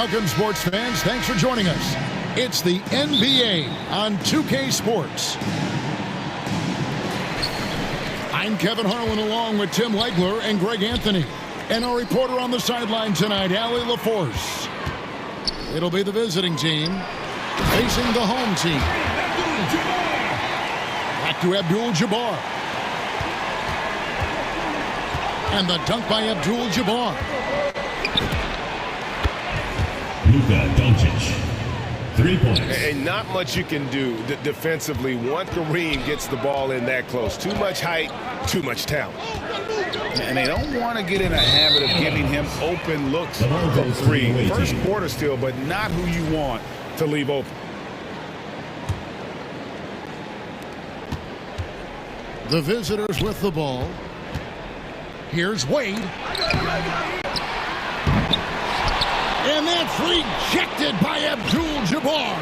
Welcome, sports fans. Thanks for joining us. It's the NBA on 2K Sports. I'm Kevin Harlan along with Tim Legler and Greg Anthony. And our reporter on the sideline tonight, Allie LaForce. It'll be the visiting team facing the home team. Back to Abdul-Jabbar. And the dunk by Abdul-Jabbar. Luka Doncic. 3 points. And not much you can do defensively once Kareem gets the ball in that close. Too much height, too much talent. And they don't want to get in a habit of giving him open looks from three. First quarter still, but not who you want to leave open. The visitors with the ball. Here's Wade. And that's rejected by Abdul-Jabbar.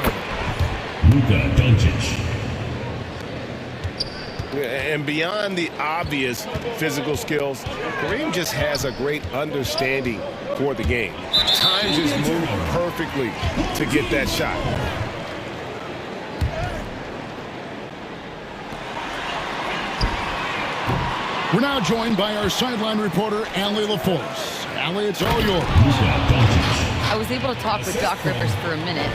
Luka Doncic. And beyond the obvious physical skills, Kareem just has a great understanding for the game. Times his move perfectly to get that shot. We're now joined by our sideline reporter, Allie LaForce. Allie, it's all yours. I was able to talk with Doc Rivers for a minute.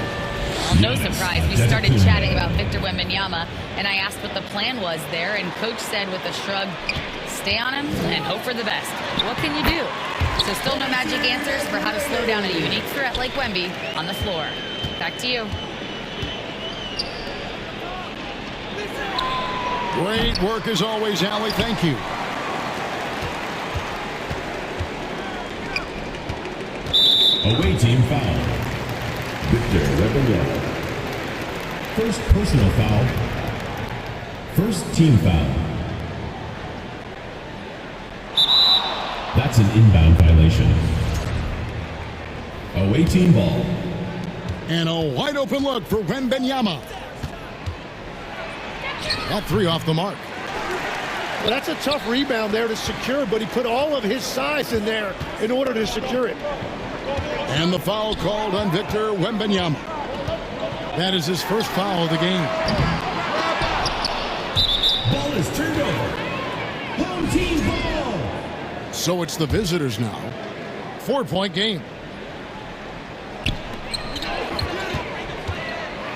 No surprise, we started chatting about Victor Wembanyama, and I asked what the plan was there, and Coach said with a shrug, stay on him and hope for the best. What can you do? So still no magic answers for how to slow down a unique threat like Wemby on the floor. Back to you. Great work as always, Allie. Thank you. Away team foul. Victor Wembanyama. First personal foul. First team foul. That's an inbound violation. Away team ball. And a wide open look for Wembanyama. That three off the mark. Well, that's a tough rebound there to secure, but he put all of his size in there in order to secure it. And the foul called on Victor Wembanyama. That is his first foul of the game. Ball is turned over. Home team ball. So it's the visitors now. 4-point game.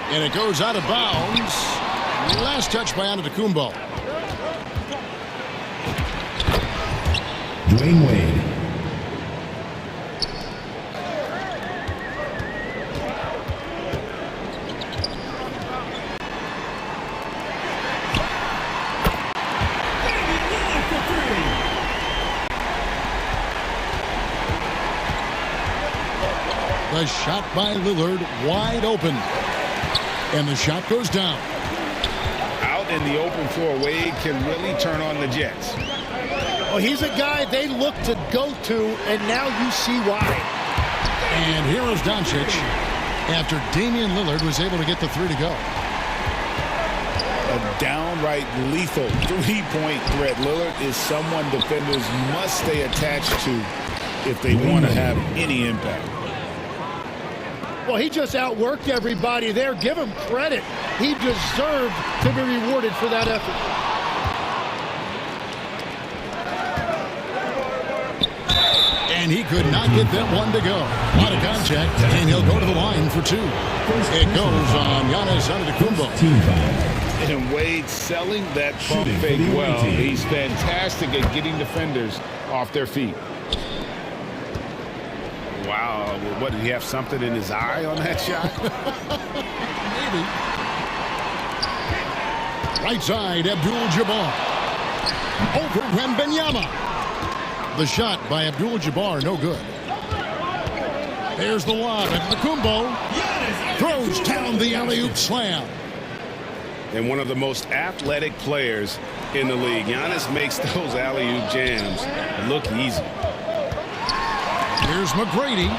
And it goes out of bounds. Last touch by Antetokounmpo. Dwyane Wade. The shot by Lillard wide open. And the shot goes down. Out in the open floor, Wade can really turn on the Jets. Well, he's a guy they look to go to, and now you see why. And here is Doncic after Damian Lillard was able to get the three to go. A downright lethal three-point threat. Lillard is someone defenders must stay attached to if they want to have any impact. Well, he just outworked everybody there. Give him credit. He deserved to be rewarded for that effort. And he could not get that one to go. A lot of contact, and he'll go to the line for two. It goes on Giannis Antetokounmpo. Team foul. And Wade selling that pump fake well. He's fantastic at getting defenders off their feet. Wow, what, did he have something in his eye on that shot? Maybe. Right side, Abdul-Jabbar. Over Wembanyama. The shot by Abdul-Jabbar, no good. There's the lob, and Antetokounmpo throws down the alley-oop slam. And one of the most athletic players in the league. Giannis makes those alley-oop jams look easy. Here's McGrady.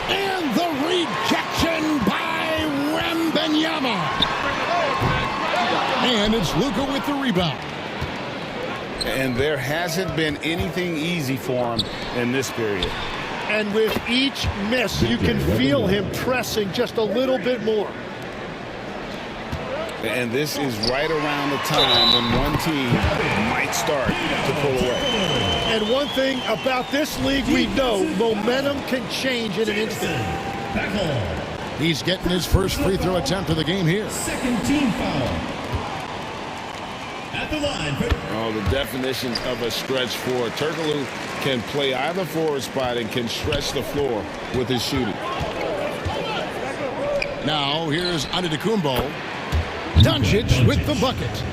And the rejection by Wembanyama. And it's Luka with the rebound. And there hasn't been anything easy for him in this period. And with each miss, you can feel him pressing just a little bit more. And this is right around the time when one team might start to pull away. And one thing about this league, we know momentum can change in an instant. He's getting his first free throw attempt of the game here. Second team foul. At the line. Oh, the definition of a stretch four. Turkoglu can play either forward spot and can stretch the floor with his shooting. Now here's Antetokounmpo. Doncic with the bucket.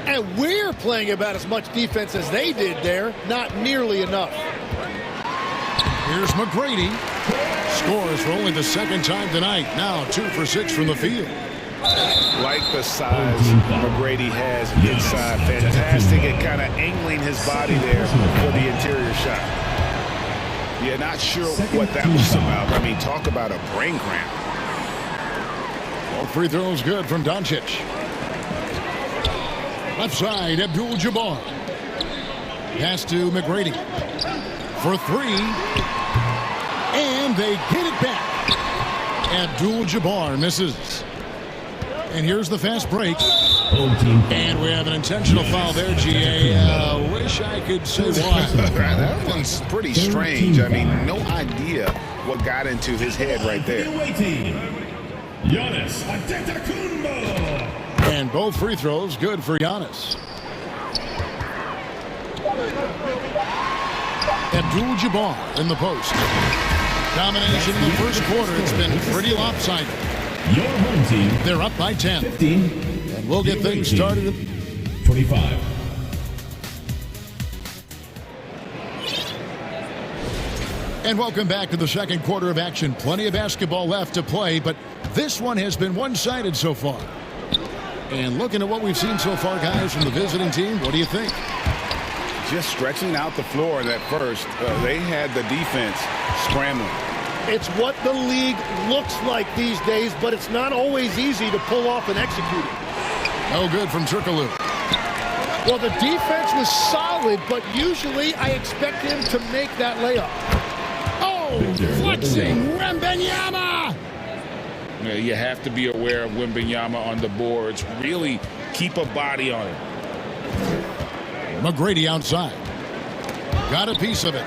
And we're playing about as much defense as they did there. Not nearly enough. Here's McGrady. Scores for only the second time tonight. Now 2 for 6 from the field. Like the size McGrady has inside. Fantastic at kind of angling his body there for the interior shot. Yeah, not sure what that was about. I mean, talk about a brain cramp. All free throws good from Doncic. Left side, Abdul-Jabbar. Pass to McGrady. For 3. And they get it back. Abdul-Jabbar misses. And here's the fast break. And we have an intentional foul there, GA. Wish I could say why. That one's pretty strange. I mean, no idea what got into his head right there. Giannis Antetokounmpo. And both free throws good for Giannis. Abdul-Jabbar in the post. Domination in the first quarter. It's been pretty lopsided. Your home team. They're up by 10. 15. And we'll get things started. 25. And welcome back to the second quarter of action. Plenty of basketball left to play, but this one has been one-sided so far. And looking at what we've seen so far, guys, from the visiting team, what do you think? Just stretching out the floor at first. They had the defense scrambling. It's what the league looks like these days, but it's not always easy to pull off and execute it. No good from Turkoglu. Well, the defense was solid, but usually I expect him to make that layup. Oh, flexing Wembanyama! You have to be aware of Wembanyama on the boards. Really keep a body on him. McGrady outside. Got a piece of it.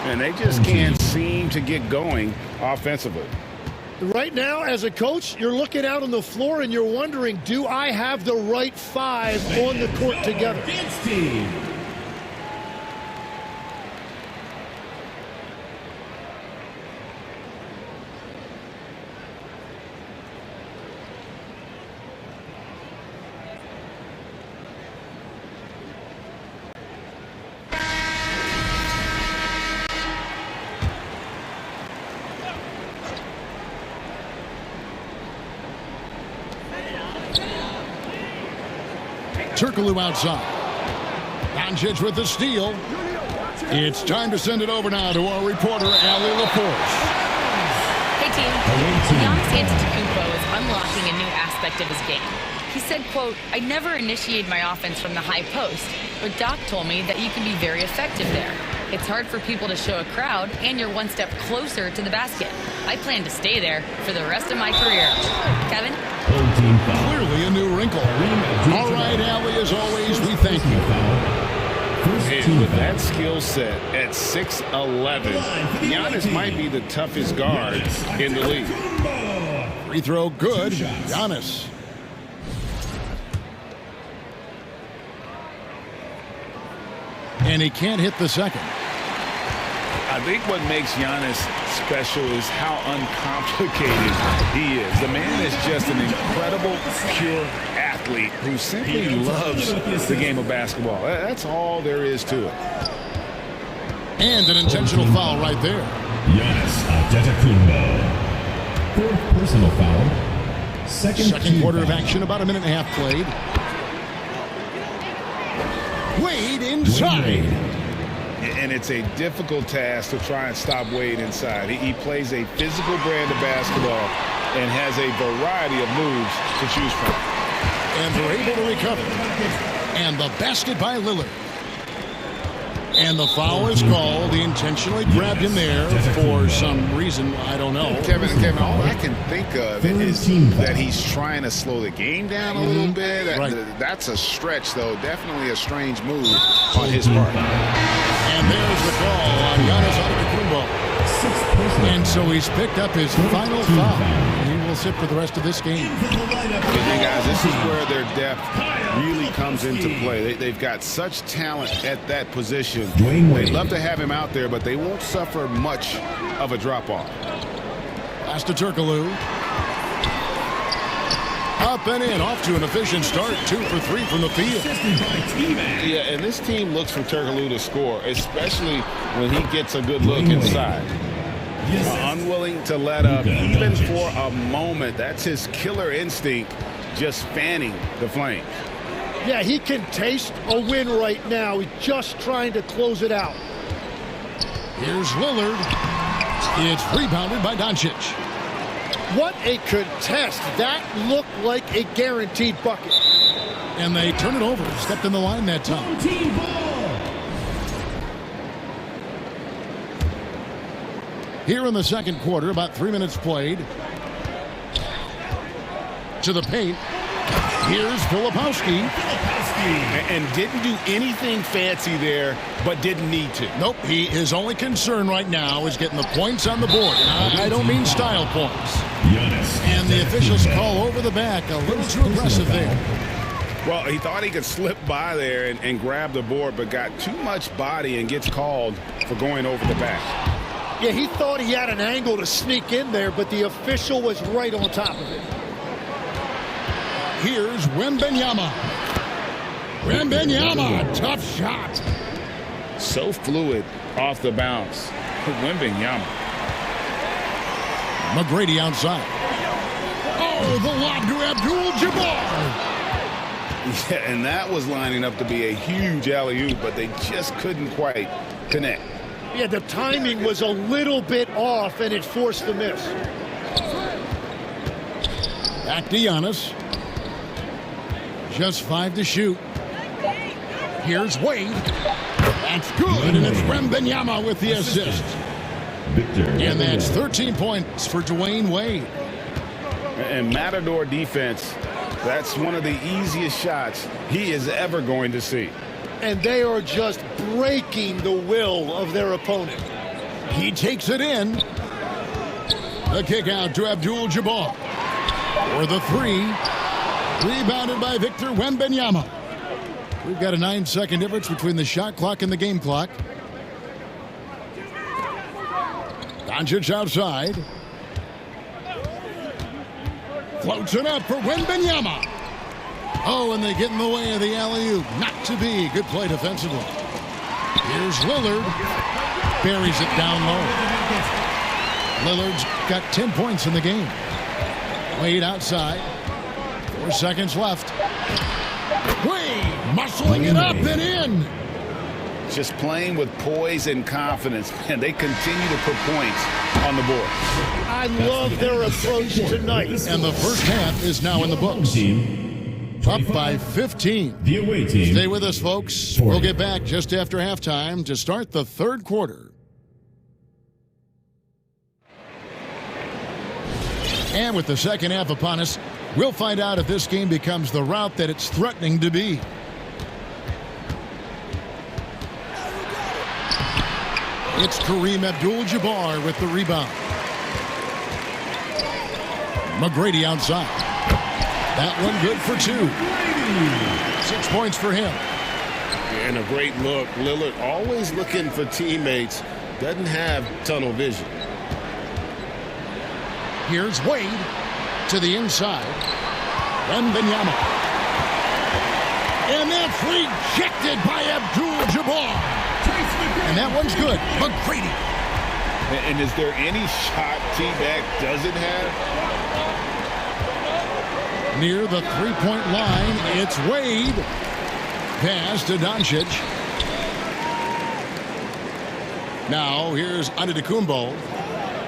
And they just can't seem to get going offensively. Right now, as a coach, you're looking out on the floor and you're wondering, do I have the right 5 on the court together? Turkoglu outside. Doncic with the steal. It's time to send it over now to our reporter, Allie LaForce. Hey, team. Giannis Antetokounmpo is unlocking a new aspect of his game. He said, quote, "I never initiate my offense from the high post, but Doc told me that you can be very effective there. It's hard for people to show a crowd, and you're one step closer to the basket. I plan to stay there for the rest of my career." Kevin? Clearly a new wrinkle. All right, Allie, as always, we thank you. And with that skill set at 6'11", Giannis might be the toughest guard in the league. Free throw good. Giannis. And he can't hit the second. I think what makes Giannis special is how uncomplicated he is. The man is just an incredible, pure athlete who simply loves the game of basketball. That's all there is to it. And an intentional foul right there. Giannis Antetokounmpo. 4th personal foul. Second quarter of action, about a minute and a half played. Wade inside. And it's a difficult task to try and stop Wade inside. He plays a physical brand of basketball and has a variety of moves to choose from. And they're able to recover. And the basket by Lillard. And the foul is called. He intentionally grabbed him there for some reason. I don't know. Kevin, all I can think of is that he's trying to slow the game down a little bit. Right. That's a stretch, though. Definitely a strange move on his part. And there's the call on Giannis Antetokounmpo. And so he's picked up his final foul. He will sit for the rest of this game. And guys, this is where their depth really comes into play. They've got such talent at that position. They'd love to have him out there, but they won't suffer much of a drop-off. Pass to Turkoglu. Up and in, off to an efficient start. 2 for 3 from the field. Yeah, and this team looks for Turkoglu to score, especially when he gets a good look inside. Unwilling to let up, even for a moment. That's his killer instinct, just fanning the flame. Yeah, he can taste a win right now. He's just trying to close it out. Here's Lillard. It's rebounded by Doncic. What a contest. That looked like a guaranteed bucket. And they turn it over. Stepped in the line that time. Team ball. Here in the second quarter, about 3 minutes played. To the paint. Here's Filipowski. And didn't do anything fancy there, but didn't need to. Nope, his only concern right now is getting the points on the board. And I don't mean style points. And the officials call over the back. A little too aggressive there. Well, he thought he could slip by there and grab the board, but got too much body and gets called for going over the back. Yeah, he thought he had an angle to sneak in there, but the official was right on top of it. Here's Wembanyama. Wembanyama, tough shot. So fluid off the bounce. Wembanyama. McGrady outside. Oh, the lob to Abdul-Jabbar. Yeah, and that was lining up to be a huge alley-oop, but they just couldn't quite connect. Yeah, the timing was a little bit off, and it forced the miss. Back to Giannis. Just 5 to shoot. Here's Wade. That's good, and it's Wembanyama with the assist. And that's 13 points for Dwyane Wade. And Matador defense, that's one of the easiest shots he is ever going to see. And they are just breaking the will of their opponent. He takes it in. The kick out to Abdul-Jabbar. For the 3. Rebounded by Victor Wembanyama. We've got a 9-second difference between the shot clock and the game clock. Doncic outside. Floats it up for Wembanyama. Oh, and they get in the way of the alley-oop. Not to be. Good play defensively. Here's Lillard. Buries it down low. Lillard's got 10 points in the game. Wade outside. 4 seconds left. Wade muscling it up and in. Just playing with poise and confidence, and they continue to put points on the board. I love their approach tonight. And the first half is now in the books. Up by 15. The away team. Stay with us, folks. We'll get back just after halftime to start the third quarter. And with the second half upon us, we'll find out if this game becomes the route that it's threatening to be. It's Kareem Abdul-Jabbar with the rebound. McGrady outside. That one good for 2. 6 points for him. And a great look. Lillard always looking for teammates. Doesn't have tunnel vision. Here's Wade to the inside. Wembanyama. And that's rejected by Abdul-Jabbar. And that one's good. McGrady. And is there any shot T-Mac doesn't have? Near the three-point line, it's Wade. Pass to Doncic. Now here's Antetokounmpo.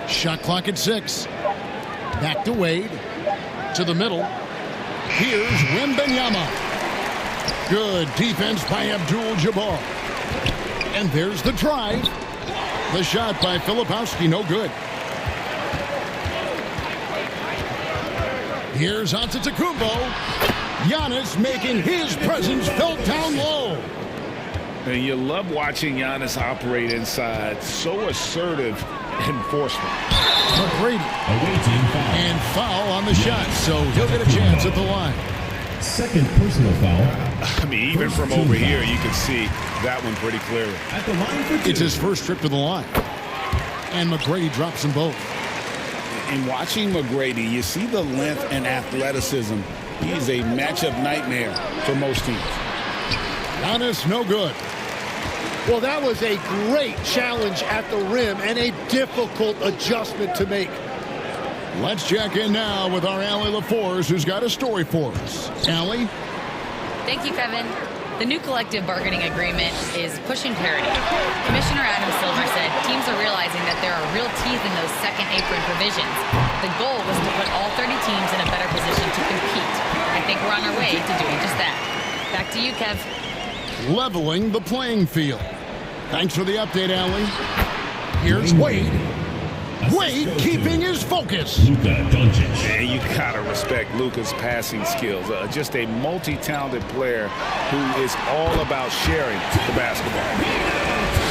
Shot clock at 6. Back to Wade. To the middle. Here's Wembanyama. Good defense by Abdul-Jabbar. And there's the drive. The shot by Filipowski, no good. Here's Antetokounmpo. Giannis making his presence felt down low. And you love watching Giannis operate inside. So assertive and forceful. McGrady. And foul on the shot, so he'll get a chance at the line. Second personal foul. I mean, even from over here, you can see that one pretty clearly. At the line for 2. It's his first trip to the line. And McGrady drops them both. In watching McGrady, you see the length and athleticism. He is a matchup nightmare for most teams. Giannis, no good. Well, that was a great challenge at the rim and a difficult adjustment to make. Let's check in now with our Allie LaForce, who's got a story for us. Allie? Thank you, Kevin. The new collective bargaining agreement is pushing parity. Commissioner Adam Silver said teams are realizing that there are real teeth in those second apron provisions. The goal was to put all 30 teams in a better position to compete. I think we're on our way to doing just that. Back to you, Kev. Leveling the playing field. Thanks for the update, Allie. Here's Wade. Wade keeping his focus. Yeah, you gotta respect Luka's passing skills. Just a multi-talented player who is all about sharing the basketball.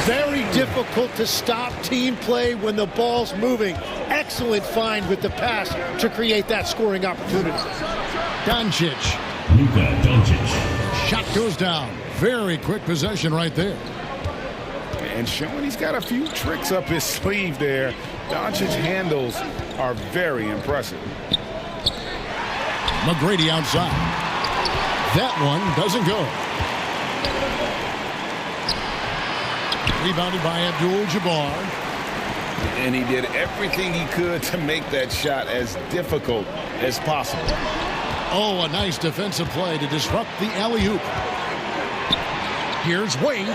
Very difficult to stop team play when the ball's moving. Excellent find with the pass to create that scoring opportunity. Doncic. Shot goes down. Very quick possession right there. And showing he's got a few tricks up his sleeve there. Doncic's handles are very impressive. McGrady outside. That one doesn't go. Rebounded by Abdul-Jabbar. And he did everything he could to make that shot as difficult as possible. Oh, a nice defensive play to disrupt the alley-oop. Here's Wade.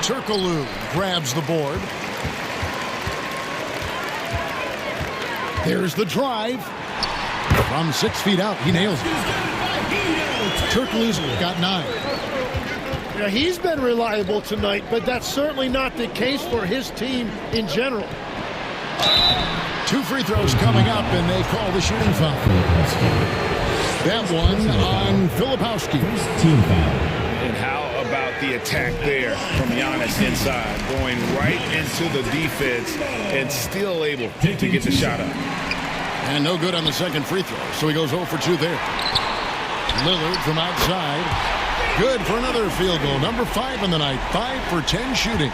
Turkoglu grabs the board. There's the drive. From 6 feet out, he nails it. Turkoglu's got 9. Yeah, he's been reliable tonight, but that's certainly not the case for his team in general. 2 free throws coming up, and they call the shooting foul. That one on Filipowski. Team foul. And how about the attack there from Giannis inside, going right into the defense and still able to get the shot up. And no good on the second free throw, so he goes 0 for 2 there. Lillard from outside. Good for another field goal. Number 5 in the night. 5 for 10 shooting.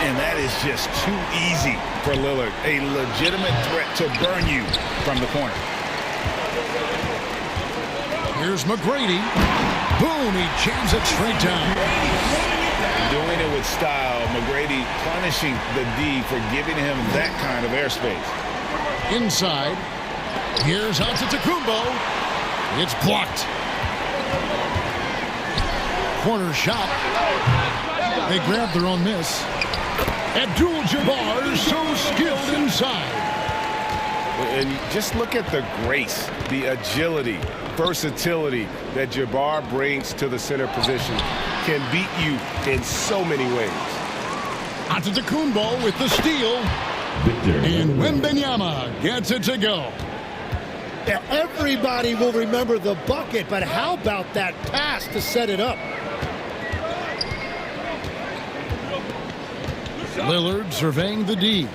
And that is just too easy for Lillard. A legitimate threat to burn you from the corner. Here's McGrady. Boom, he jams it straight down. Doing it with style. McGrady punishing the D for giving him that kind of airspace. Inside. Here's Antetokounmpo. It's blocked. Corner shot. They grab their own miss. Abdul-Jabbar so skilled inside. And just look at the grace, the agility, versatility that Jabbar brings to the center position. Can beat you in so many ways. Antetokounmpo with the steal. And Wembanyama gets it to go. Yeah, everybody will remember the bucket, but how about that pass to set it up? Lillard surveying the D.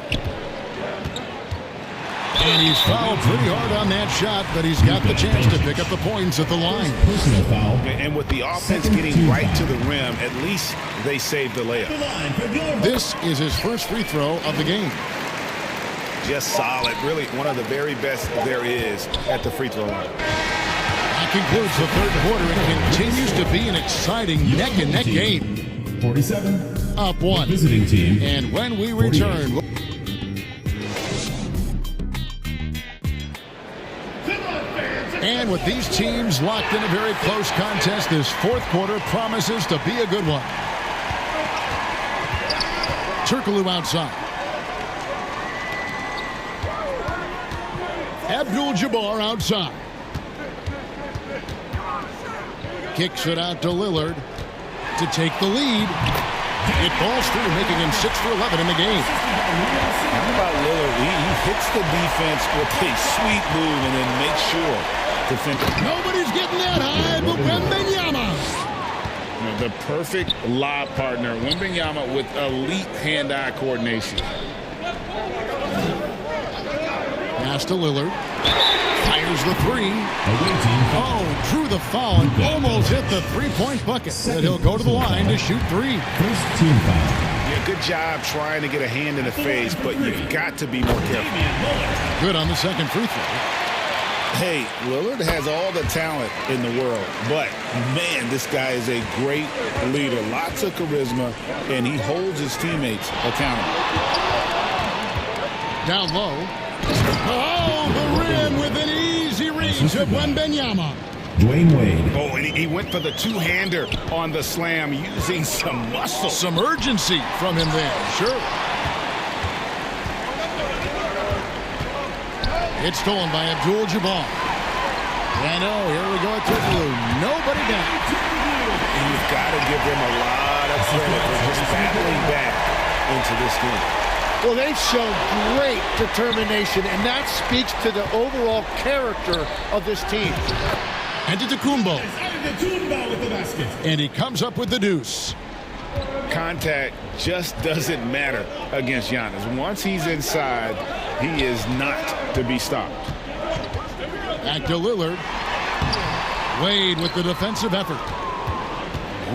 And he's fouled pretty hard on that shot, but he's got the chance to pick up the points at the line. Personal foul. And with the offense getting right to the rim, at least they saved the layup. This is his first free throw of the game. Just solid. Really one of the very best there is at the free throw line. That concludes the third quarter. It continues to be an exciting neck-and-neck game. 47. Up 1. Visiting team. And when we return... And with these teams locked in a very close contest, this fourth quarter promises to be a good one. Turkoglu outside. Abdul-Jabbar outside. Kicks it out to Lillard. to take the lead. It falls through, making him 6 for 11 in the game. How about Lillard? He hits the defense with a sweet move and then makes sure to finish. Nobody's getting that high, but Wembanyama. The perfect lob partner. Wembanyama with elite hand-eye coordination. Pass to Lillard. Fires the three. Oh, drew the foul and almost hit the three-point bucket. But he'll go to the line to shoot three. First team foul. Yeah, good job trying to get a hand in the face, but you've got to be more careful. Good on the second free throw. Hey, Lillard has all the talent in the world, but, man, this guy is a great leader. Lots of charisma, and he holds his teammates accountable. Down low. Oh, the rim with an easy reach of Wembanyama. Dwyane Wade. Oh, and he went for the two-hander on the slam using some muscle. Some urgency from him there, sure. It's stolen by Abdul-Jabbar. I know, here we go at Turkoglu. Nobody down. And you've got to give them a lot of credit for just battling back into this game. Well, they've shown great determination, and that speaks to the overall character of this team. And to Kumbo. And he comes up with the deuce. Contact just doesn't matter against Giannis. Once he's inside, he is not to be stopped. Back to Lillard. Wade with the defensive effort.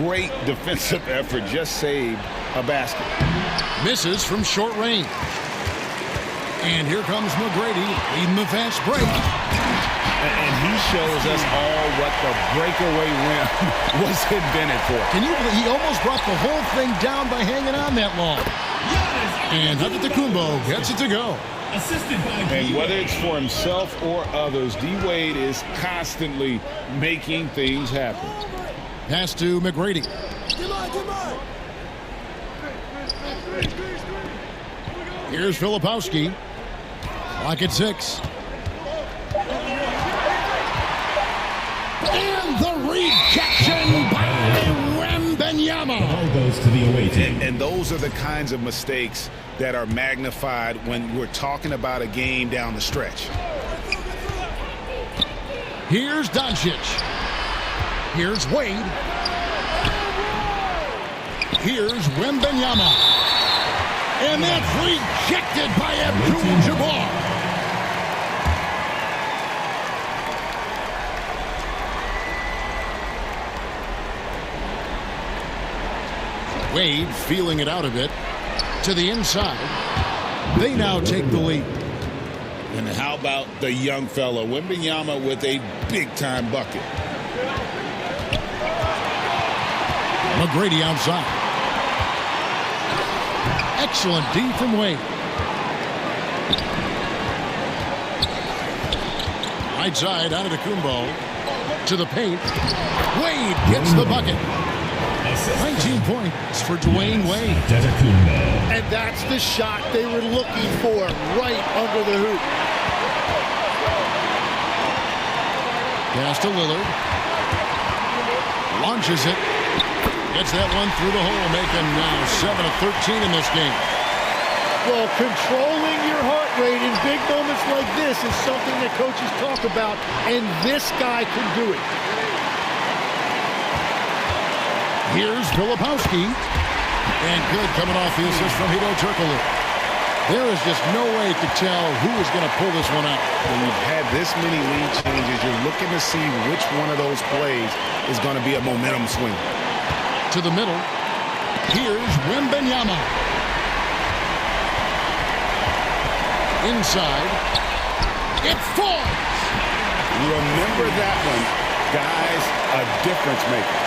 Great defensive effort. Just saved a basket. Misses from short range. And here comes McGrady leading the fast break. And he shows us all what the breakaway rim was invented for. Can you believe he almost brought the whole thing down by hanging on that long? And Antetokounmpo gets it to go. And whether it's for himself or others, D-Wade is constantly making things happen. Pass to McGrady. Here's Filipowski. Clock at 6. And the rejection by Wembanyama. Ball goes to the away team. And those are the kinds of mistakes that are magnified when we're talking about a game down the stretch. Here's Doncic. Here's Wade. Here's Wembanyama. And that's rejected by Abdul-Jabbar. Wade feeling it out a bit to the inside. They now take the lead. And how about the young fella, Wembanyama, with a big-time bucket. McGrady outside. Excellent D from Wade. Right side, Antetokounmpo to the paint. Wade gets the bucket. 19 points for Dwyane Wade. And that's the shot they were looking for, right under the hoop. Pass to Lillard. Launches it. Gets that one through the hole, making now 7 of 13 in this game. Well, controlling your heart rate in big moments like this is something that coaches talk about, and this guy can do it. Here's Filipowski. And good coming off the assist from Hedo Turkoglu. There is just no way to tell who is going to pull this one out. When you've had this many lead changes, you're looking to see which one of those plays is going to be a momentum swing. To the middle. Here's Wembanyama. Inside. It falls. Remember that one. Guys, a difference maker.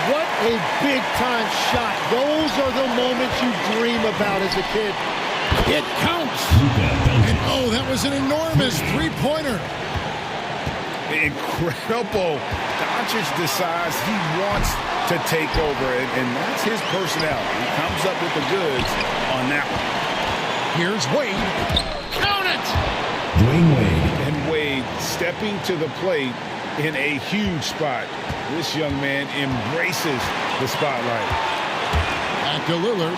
What a big-time shot. Those are the moments you dream about as a kid. It counts. And oh, that was an enormous three-pointer. Incredible. Doncic decides he wants to take over, and that's his personality. He comes up with the goods on that one. Here's Wade. Count it! Dwyane Wade. And Wade stepping to the plate in a huge spot. This young man embraces the spotlight. Back to Lillard.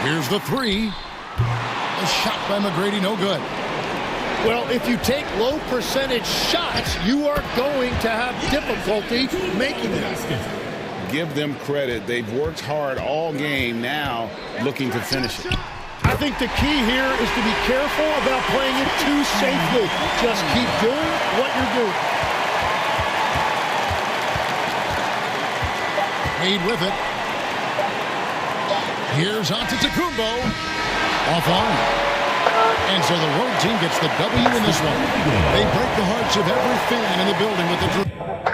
Here's the three. A shot by McGrady, no good. Well, if you take low percentage shots, you are going to have difficulty making them. Give them credit. They've worked hard all game, now looking to finish it. I think the key here is to be careful about playing it too safely. Just keep doing what you're doing. Wade with it. Here's Antetokounmpo. Offline. And so the road team gets the W in this one. They break the hearts of every fan in the building with the